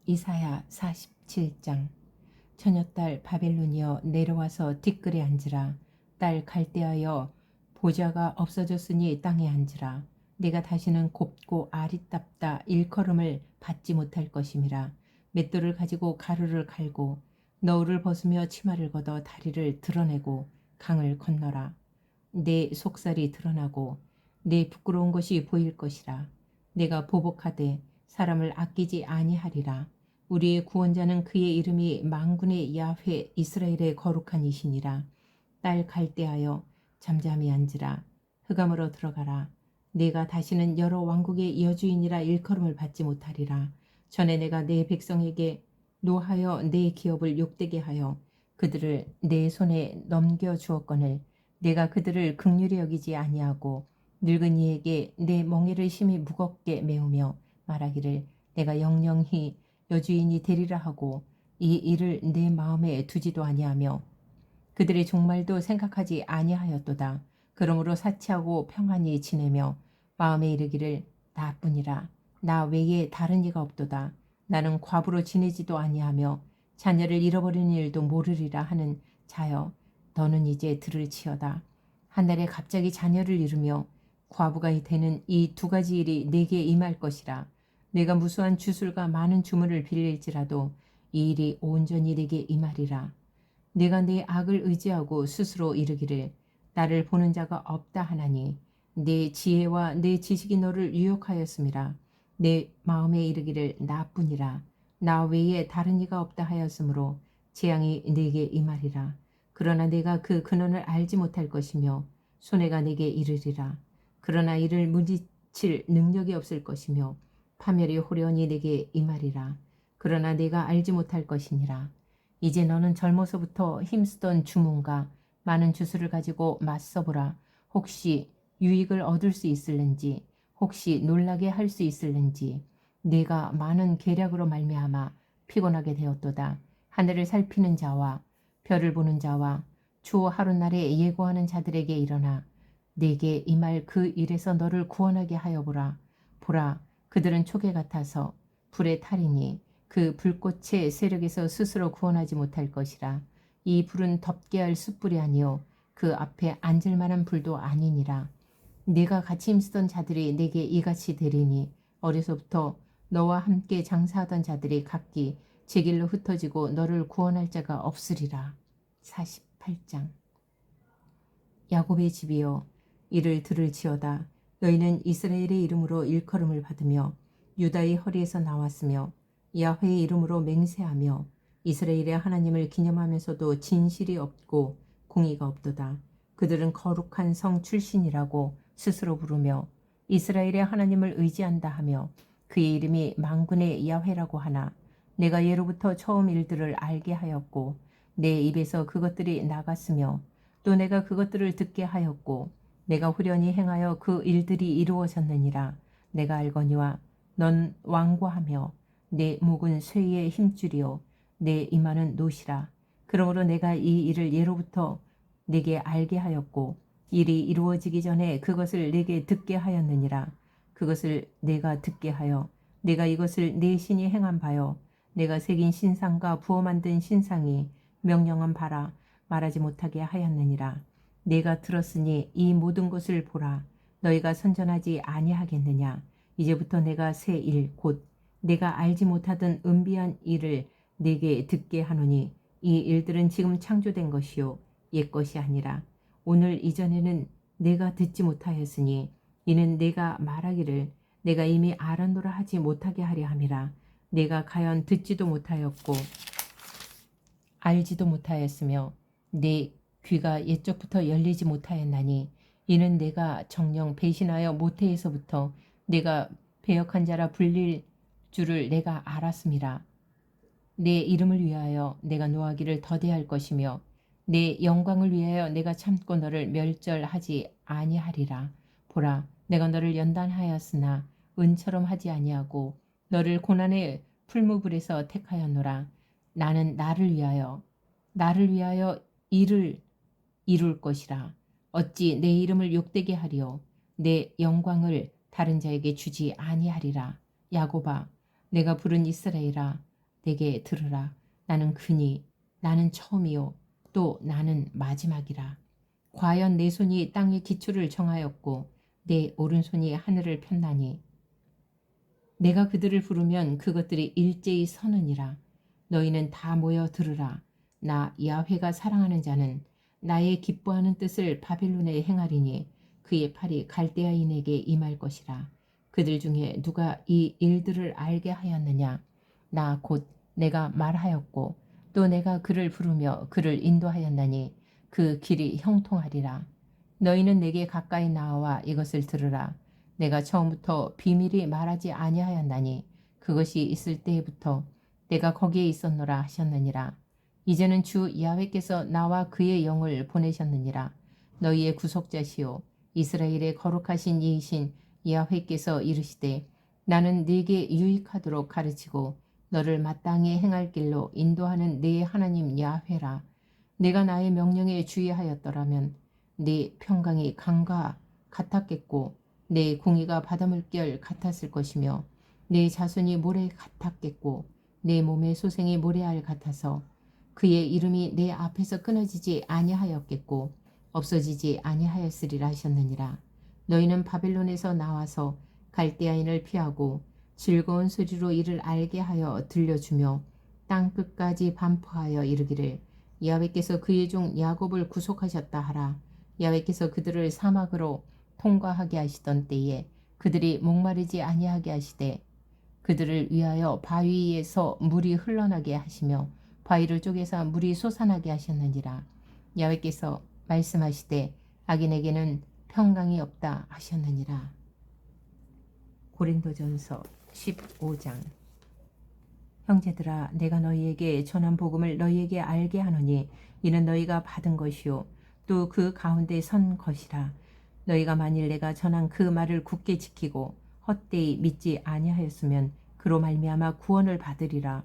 이사야 47장. 처녀딸 바벨론이여 내려와서 뒷글에 앉으라. 딸 갈대하여 보좌가 없어졌으니 땅에 앉으라. 내가 다시는 곱고 아리답다 일컬음을 받지 못할 것임이라. 맷돌을 가지고 가루를 갈고 너울을 벗으며 치마를 걷어 다리를 드러내고 강을 건너라. 내 속살이 드러나고 내 부끄러운 것이 보일 것이라. 내가 보복하되 사람을 아끼지 아니하리라. 우리의 구원자는 그의 이름이 만군의 야훼 이스라엘의 거룩한 이시니라. 딸 갈대하여 잠잠히 앉으라. 흑암으로 들어가라. 내가 다시는 여러 왕국의 여주인이라 일컬음을 받지 못하리라. 전에 내가 내 백성에게 노하여 내 기업을 욕되게 하여 그들을 내 손에 넘겨 주었거늘 내가 그들을 긍휼히 여기지 아니하고 늙은이에게 내 멍에를 심히 무겁게 메우며 말하기를 내가 영영히 여주인이 되리라 하고 이 일을 내 마음에 두지도 아니하며 그들의 종말도 생각하지 아니하였도다. 그러므로 사치하고 평안히 지내며 마음에 이르기를 나뿐이라. 나 외에 다른 이가 없도다. 나는 과부로 지내지도 아니하며 자녀를 잃어버리는 일도 모르리라 하는 자여 너는 이제 들을지어다. 한날에 갑자기 자녀를 잃으며 과부가 되는 이 두 가지 일이 내게 임할 것이라. 내가 무수한 주술과 많은 주문을 빌릴지라도 이 일이 온전히 내게 임하리라. 내가 내 악을 의지하고 스스로 이르기를 나를 보는 자가 없다 하나니 내 지혜와 내 지식이 너를 유혹하였음이라. 내 마음에 이르기를 나뿐이라. 나 외에 다른 이가 없다 하였으므로 재앙이 내게 임하리라. 그러나 내가 그 근원을 알지 못할 것이며 손해가 내게 이르리라. 그러나 이를 물리칠 능력이 없을 것이며 파멸이 호련히 내게 임하리라. 그러나 내가 알지 못할 것이니라. 이제 너는 젊어서부터 힘쓰던 주문과 많은 주술을 가지고 맞서보라. 혹시 유익을 얻을 수 있을는지 혹시 놀라게 할 수 있을는지 내가 많은 계략으로 말미암아 피곤하게 되었도다. 하늘을 살피는 자와 별을 보는 자와 주 하루날에 예고하는 자들에게 일어나 내게 임할 그 일에서 너를 구원하게 하여 보라. 보라, 그들은 촉에 같아서 불에 타리니 그 불꽃의 세력에서 스스로 구원하지 못할 것이라. 이 불은 덮게 할 숯불이 아니요 그 앞에 앉을 만한 불도 아니니라. 네가 같이 힘쓰던 자들이 내게 이같이 되리니 어려서부터 너와 함께 장사하던 자들이 각기 제 길로 흩어지고 너를 구원할 자가 없으리라. 48장. 야곱의 집이여 이를 들을지어다. 너희는 이스라엘의 이름으로 일컬음을 받으며 유다의 허리에서 나왔으며 야훼의 이름으로 맹세하며 이스라엘의 하나님을 기념하면서도 진실이 없고 공의가 없도다. 그들은 거룩한 성 출신이라고 스스로 부르며 이스라엘의 하나님을 의지한다 하며 그의 이름이 만군의 야훼라고 하나 내가 예로부터 처음 일들을 알게 하였고 내 입에서 그것들이 나갔으며 또 내가 그것들을 듣게 하였고 내가 후련히 행하여 그 일들이 이루어졌느니라. 내가 알거니와 넌 완고하며 내 목은 쇠의 힘줄이요 내 이마는 노시라. 그러므로 내가 이 일을 예로부터 내게 알게 하였고 일이 이루어지기 전에 그것을 내게 듣게 하였느니라. 그것을 내가 듣게 하여 내가 이것을 내 신이 행한 바요 내가 새긴 신상과 부어 만든 신상이 명령한 바라 말하지 못하게 하였느니라. 내가 들었으니 이 모든 것을 보라. 너희가 선전하지 아니하겠느냐. 이제부터 내가 새 일 곧 내가 알지 못하던 은비한 일을 내게 듣게 하노니 이 일들은 지금 창조된 것이요 옛 것이 아니라 오늘 이전에는 내가 듣지 못하였으니 이는 내가 말하기를 내가 이미 알았노라 하지 못하게 하려 함이라. 내가 가연 듣지도 못하였고 알지도 못하였으며 내 귀가 옛적부터 열리지 못하였나니 이는 내가 정녕 배신하여 모태에서부터 내가 배역한 자라 불릴 줄을 내가 알았음이라. 내 이름을 위하여 내가 노하기를 더디할 것이며 내 영광을 위하여 내가 참고 너를 멸절하지 아니하리라. 보라, 내가 너를 연단하였으나 은처럼 하지 아니하고 너를 고난의 풀무불에서 택하였노라. 나는 나를 위하여 일을 이룰 것이라. 어찌 내 이름을 욕되게 하리요 내 영광을 다른 자에게 주지 아니하리라. 야곱아, 내가 부른 이스라엘아, 내게 들으라. 나는 그니 나는 처음이요 또 나는 마지막이라. 과연 내 손이 땅의 기초를 정하였고 내 오른손이 하늘을 폈나니 내가 그들을 부르면 그것들이 일제히 서느니라. 너희는 다 모여 들으라. 나 야훼가 사랑하는 자는 나의 기뻐하는 뜻을 바벨론에 행하리니 그의 팔이 갈대아인에게 임할 것이라. 그들 중에 누가 이 일들을 알게 하였느냐? 나 곧 내가 말하였고 또 내가 그를 부르며 그를 인도하였나니 그 길이 형통하리라. 너희는 내게 가까이 나와 이것을 들으라. 내가 처음부터 비밀이 말하지 아니하였나니 그것이 있을 때부터 내가 거기에 있었노라 하셨느니라. 이제는 주 야훼께서 나와 그의 영을 보내셨느니라. 너희의 구속자시오 이스라엘의 거룩하신 이이신 야훼께서 이르시되 나는 네게 유익하도록 가르치고 너를 마땅히 행할 길로 인도하는 네 하나님 야훼라. 내가 나의 명령에 주의하였더라면 네 평강이 강과 같았겠고 내 공의가 바닷물결 같았을 것이며 내 자손이 모래 같았겠고 내 몸의 소생이 모래알 같아서 그의 이름이 내 앞에서 끊어지지 아니하였겠고 없어지지 아니하였으리라 하셨느니라. 너희는 바벨론에서 나와서 갈대아인을 피하고 즐거운 소리로 이를 알게 하여 들려주며 땅 끝까지 반포하여 이르기를 야훼께서 그의 종 야곱을 구속하셨다 하라. 야훼께서 그들을 사막으로 통과하게 하시던 때에 그들이 목마르지 아니하게 하시되 그들을 위하여 바위에서 물이 흘러나게 하시며 바위를 쪼개서 물이 솟아나게 하셨느니라. 야훼께서 말씀하시되 악인에게는 평강이 없다 하셨느니라. 고린도전서 15장. 형제들아 내가 너희에게 전한 복음을 너희에게 알게 하노니 이는 너희가 받은 것이요 또 그 가운데 선 것이라. 너희가 만일 내가 전한 그 말을 굳게 지키고 헛되이 믿지 아니하였으면 그로 말미암아 구원을 받으리라.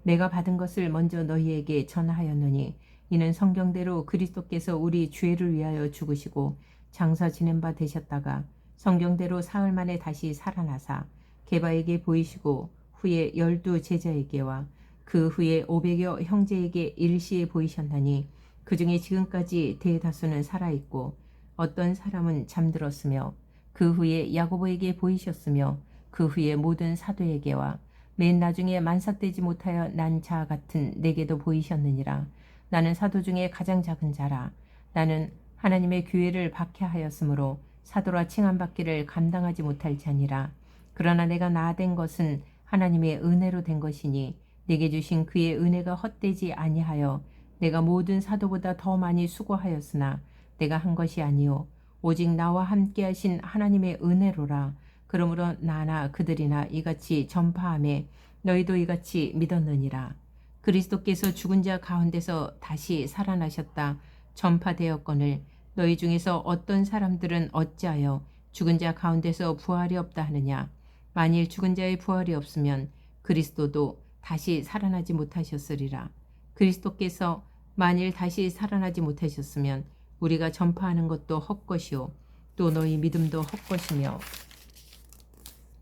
내가 받은 것을 먼저 너희에게 전하였노니 이는 성경대로 그리스도께서 우리 죄를 위하여 죽으시고 장사 지낸 바 되셨다가 성경대로 사흘 만에 다시 살아나사 게바에게 보이시고 후에 12 제자에게와 그 후에 500여 형제에게 일시에 보이셨나니 그 중에 지금까지 대다수는 살아있고 어떤 사람은 잠들었으며 그 후에 야고보에게 보이셨으며 그 후에 모든 사도에게와 맨 나중에 만삭되지 못하여 난 자 같은 내게도 보이셨느니라. 나는 사도 중에 가장 작은 자라. 나는 하나님의 교회를 박해하였으므로 사도라 칭함받기를 감당하지 못할 자니라. 그러나 내가 나된 것은 하나님의 은혜로 된 것이니 내게 주신 그의 은혜가 헛되지 아니하여 내가 모든 사도보다 더 많이 수고하였으나 내가 한 것이 아니요 오직 나와 함께 하신 하나님의 은혜로라. 그러므로 나나 그들이나 이같이 전파하매 너희도 이같이 믿었느니라. 그리스도께서 죽은 자 가운데서 다시 살아나셨다 전파되었거늘 너희 중에서 어떤 사람들은 어찌하여 죽은 자 가운데서 부활이 없다 하느냐. 만일 죽은 자의 부활이 없으면 그리스도도 다시 살아나지 못하셨으리라. 그리스도께서 만일 다시 살아나지 못하셨으면 우리가 전파하는 것도 헛것이요 또 너희 믿음도 헛것이며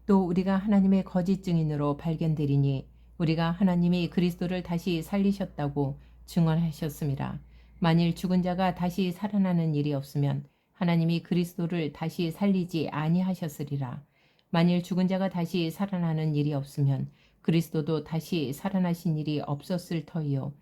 또 우리가 하나님의 거짓 증인으로 발견되리니 우리가 하나님이 그리스도를 다시 살리셨다고 증언하셨음이라. 만일 죽은 자가 다시 살아나는 일이 없으면 하나님이 그리스도를 다시 살리지 아니하셨으리라. 만일 죽은 자가 다시 살아나는 일이 없으면 그리스도도 다시 살아나신 일이 없었을 터이요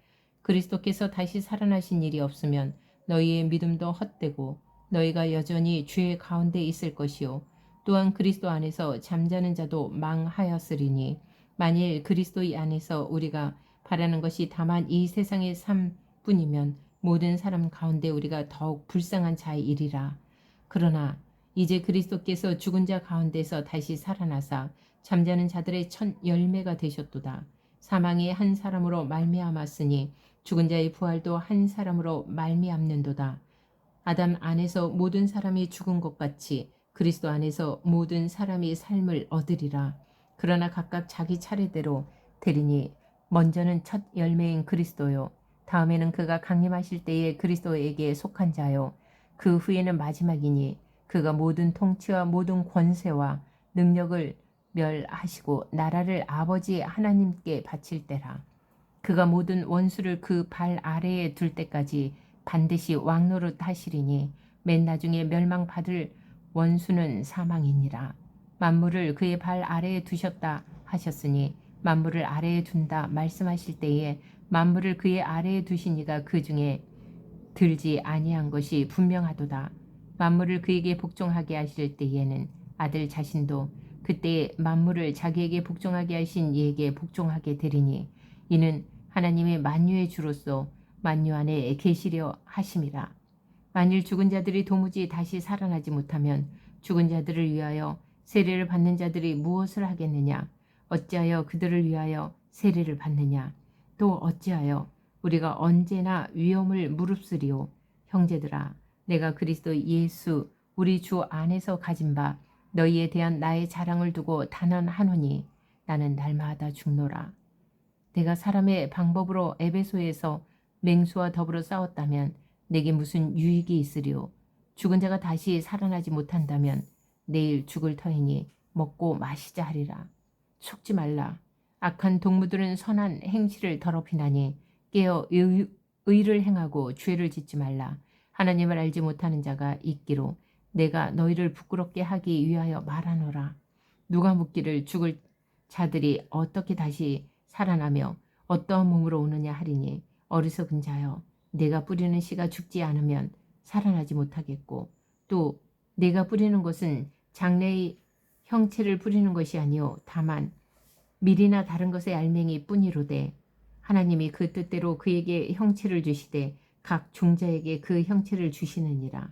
그리스도께서 다시 살아나신 일이 없으면 너희의 믿음도 헛되고 너희가 여전히 죄 가운데 있을 것이요 또한 그리스도 안에서 잠자는 자도 망하였으리니 만일 그리스도 안에서 우리가 바라는 것이 다만 이 세상의 삶뿐이면 모든 사람 가운데 우리가 더욱 불쌍한 자이리라. 그러나 이제 그리스도께서 죽은 자 가운데서 다시 살아나사 잠자는 자들의 첫 열매가 되셨도다. 사망이 한 사람으로 말미암았으니 죽은 자의 부활도 한 사람으로 말미암는도다. 아담 안에서 모든 사람이 죽은 것 같이 그리스도 안에서 모든 사람이 삶을 얻으리라. 그러나 각각 자기 차례대로 되리니 먼저는 첫 열매인 그리스도요 다음에는 그가 강림하실 때에 그리스도에게 속한 자요 그 후에는 마지막이니 그가 모든 통치와 모든 권세와 능력을 멸하시고 나라를 아버지 하나님께 바칠 때라. 그가 모든 원수를 그 발 아래에 둘 때까지 반드시 왕노릇 하시리니 맨 나중에 멸망받을 원수는 사망이니라. 만물을 그의 발 아래에 두셨다 하셨으니 만물을 아래에 둔다 말씀하실 때에 만물을 그의 아래에 두신 이가 그 중에 들지 아니한 것이 분명하도다. 만물을 그에게 복종하게 하실 때에는 아들 자신도 그때 만물을 자기에게 복종하게 하신 이에게 복종하게 되리니 이는 하나님의 만유의 주로서 만유 안에 계시려 하심이라. 만일 죽은 자들이 도무지 다시 살아나지 못하면 죽은 자들을 위하여 세례를 받는 자들이 무엇을 하겠느냐? 어찌하여 그들을 위하여 세례를 받느냐? 또 어찌하여 우리가 언제나 위험을 무릅쓰리오. 형제들아, 내가 그리스도 예수 우리 주 안에서 가진 바 너희에 대한 나의 자랑을 두고 단언하노니 나는 날마다 죽노라. 내가 사람의 방법으로 에베소에서 맹수와 더불어 싸웠다면 내게 무슨 유익이 있으리오. 죽은 자가 다시 살아나지 못한다면 내일 죽을 터이니 먹고 마시자 하리라. 속지 말라. 악한 동무들은 선한 행실을 더럽히나니 깨어 의를 행하고 죄를 짓지 말라. 하나님을 알지 못하는 자가 있기로 내가 너희를 부끄럽게 하기 위하여 말하노라. 누가 묻기를 죽을 자들이 어떻게 다시 살아나며 어떠한 몸으로 오느냐 하리니 어리석은 자여, 내가 뿌리는 씨가 죽지 않으면 살아나지 못하겠고 또 내가 뿌리는 것은 장래의 형체를 뿌리는 것이 아니요 다만 밀이나 다른 것의 알맹이 뿐이로되 하나님이 그 뜻대로 그에게 형체를 주시되 각 종자에게 그 형체를 주시느니라.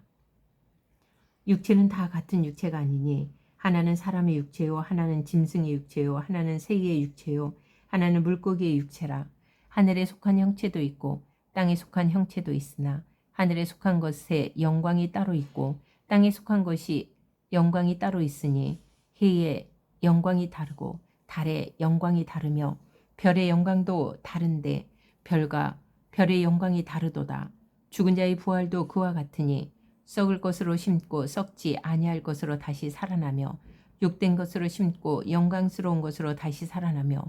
육체는 다 같은 육체가 아니니 하나는 사람의 육체요 하나는 짐승의 육체요 하나는 새의 육체요 하나는 물고기의 육체라. 하늘에 속한 형체도 있고 땅에 속한 형체도 있으나 하늘에 속한 것에 영광이 따로 있고 땅에 속한 것이 영광이 따로 있으니 해의 영광이 다르고 달의 영광이 다르며 별의 영광도 다른데 별과 별의 영광이 다르도다. 죽은 자의 부활도 그와 같으니 썩을 것으로 심고 썩지 아니할 것으로 다시 살아나며 욕된 것으로 심고 영광스러운 것으로 다시 살아나며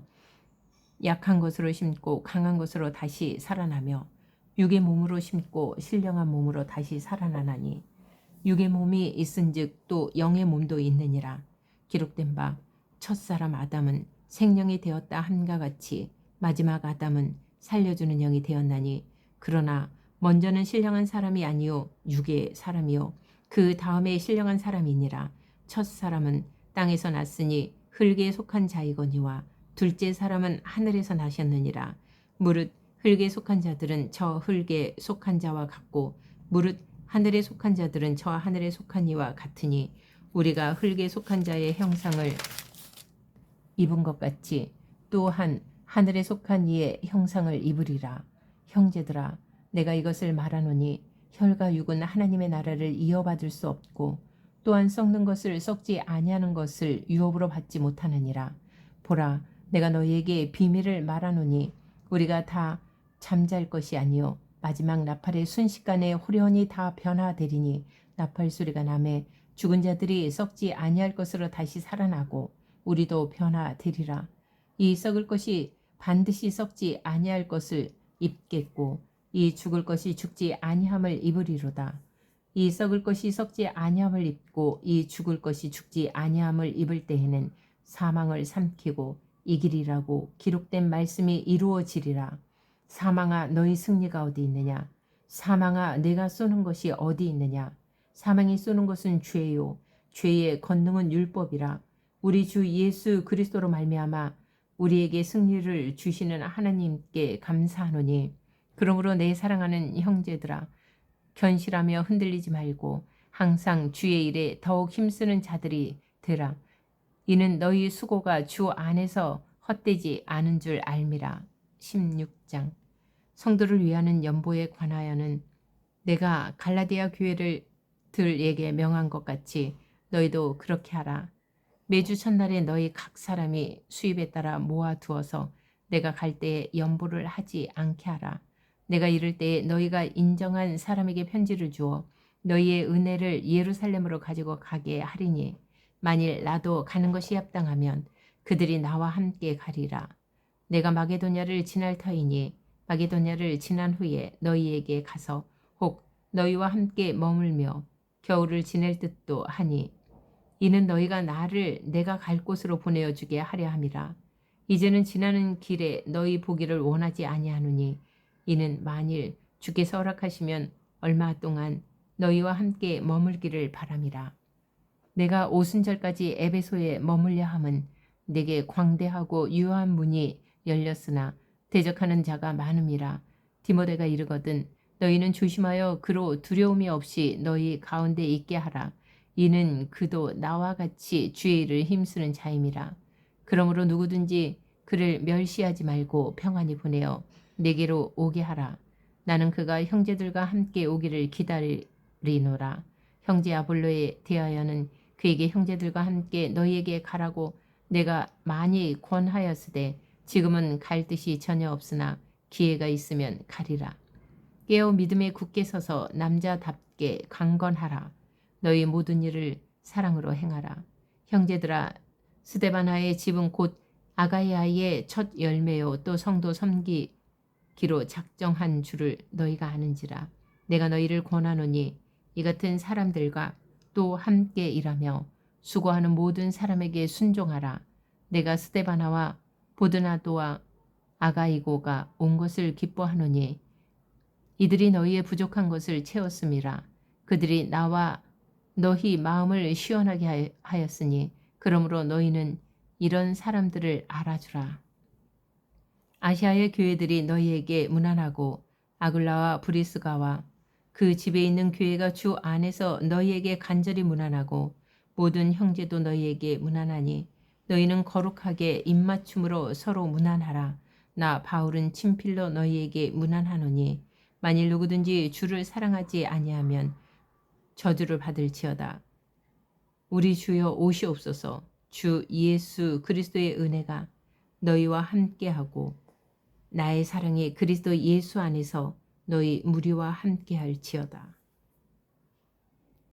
약한 것으로 심고 강한 것으로 다시 살아나며 육의 몸으로 심고 신령한 몸으로 다시 살아나나니 육의 몸이 있은즉 또 영의 몸도 있느니라. 기록된 바 첫사람 아담은 생령이 되었다 함과 같이 마지막 아담은 살려주는 영이 되었나니 그러나 먼저는 신령한 사람이 아니요 육의 사람이요 그 다음에 신령한 사람이니라. 첫사람은 땅에서 났으니 흙에 속한 자이거니와 둘째 사람은 하늘에서 나셨느니라. 무릇 흙에 속한 자들은 저 흙에 속한 자와 같고 무릇 하늘에 속한 자들은 저 하늘에 속한 이와 같으니 우리가 흙에 속한 자의 형상을 입은 것 같이 또한 하늘에 속한 이의 형상을 입으리라. 형제들아, 내가 이것을 말하노니 혈과 육은 하나님의 나라를 이어받을 수 없고 또한 썩는 것을 썩지 아니하는 것을 유업으로 받지 못하느니라. 보라, 내가 너희에게 비밀을 말하노니 우리가 다 잠잘 것이 아니요 마지막 나팔의 순식간에 호련히 다 변화되리니 나팔 소리가 나매 죽은 자들이 썩지 아니할 것으로 다시 살아나고 우리도 변화되리라. 이 썩을 것이 반드시 썩지 아니할 것을 입겠고 이 죽을 것이 죽지 아니함을 입으리로다. 이 썩을 것이 썩지 아니함을 입고 이 죽을 것이 죽지 아니함을 입을 때에는 사망을 삼키고 이기리라고 기록된 말씀이 이루어지리라. 사망아, 너희 승리가 어디 있느냐? 사망아, 내가 쏘는 것이 어디 있느냐? 사망이 쏘는 것은 죄요 죄의 권능은 율법이라. 우리 주 예수 그리스도로 말미암아 우리에게 승리를 주시는 하나님께 감사하노니 그러므로 내 사랑하는 형제들아, 견실하며 흔들리지 말고 항상 주의 일에 더욱 힘쓰는 자들이 되라. 이는 너희 수고가 주 안에서 헛되지 않은 줄 알미라. 16장. 성도를 위하는 연보에 관하여는 내가 갈라디아 교회들에게 명한 것 같이 너희도 그렇게 하라. 매주 첫날에 너희 각 사람이 수입에 따라 모아두어서 내가 갈 때에 연보를 하지 않게 하라. 내가 이를 때에 너희가 인정한 사람에게 편지를 주어 너희의 은혜를 예루살렘으로 가지고 가게 하리니 만일 나도 가는 것이 합당하면 그들이 나와 함께 가리라. 내가 마게도냐를 지날 터이니 마게도냐를 지난 후에 너희에게 가서 혹 너희와 함께 머물며 겨울을 지낼 듯도 하니 이는 너희가 나를 내가 갈 곳으로 보내어 주게 하려 함이라. 이제는 지나는 길에 너희 보기를 원하지 아니하노니 이는 만일 주께서 허락하시면 얼마 동안 너희와 함께 머물기를 바람이라. 내가 오순절까지 에베소에 머물려 함은 내게 광대하고 유효한 문이 열렸으나 대적하는 자가 많음이라. 디모데가 이르거든 너희는 조심하여 그로 두려움이 없이 너희 가운데 있게 하라. 이는 그도 나와 같이 주의 일을 힘쓰는 자임이라. 그러므로 누구든지 그를 멸시하지 말고 평안히 보내어 내게로 오게 하라. 나는 그가 형제들과 함께 오기를 기다리노라. 형제 아볼로에 대하여는 그에게 형제들과 함께 너희에게 가라고 내가 많이 권하였으되 지금은 갈 뜻이 전혀 없으나 기회가 있으면 가리라. 깨어 믿음에 굳게 서서 남자답게 강건하라. 너희 모든 일을 사랑으로 행하라. 형제들아, 스데바나의 집은 곧 아가이아의 첫 열매요 또 성도 섬기기로 작정한 줄을 너희가 아는지라. 내가 너희를 권하노니 이 같은 사람들과 또 함께 일하며 수고하는 모든 사람에게 순종하라. 내가 스데바나와 보드나도와 아가이고가 온 것을 기뻐하노니 이들이 너희의 부족한 것을 채웠음이라. 그들이 나와 너희 마음을 시원하게 하였으니 그러므로 너희는 이런 사람들을 알아주라. 아시아의 교회들이 너희에게 문안하고 아굴라와 브리스가와 그 집에 있는 교회가 주 안에서 너희에게 간절히 문안하고 모든 형제도 너희에게 문안하니 너희는 거룩하게 입맞춤으로 서로 문안하라. 나 바울은 친필로 너희에게 문안하노니 만일 누구든지 주를 사랑하지 아니하면 저주를 받을지어다. 우리 주여 오시옵소서. 주 예수 그리스도의 은혜가 너희와 함께하고 나의 사랑이 그리스도 예수 안에서 너희 무리와 함께할지어다.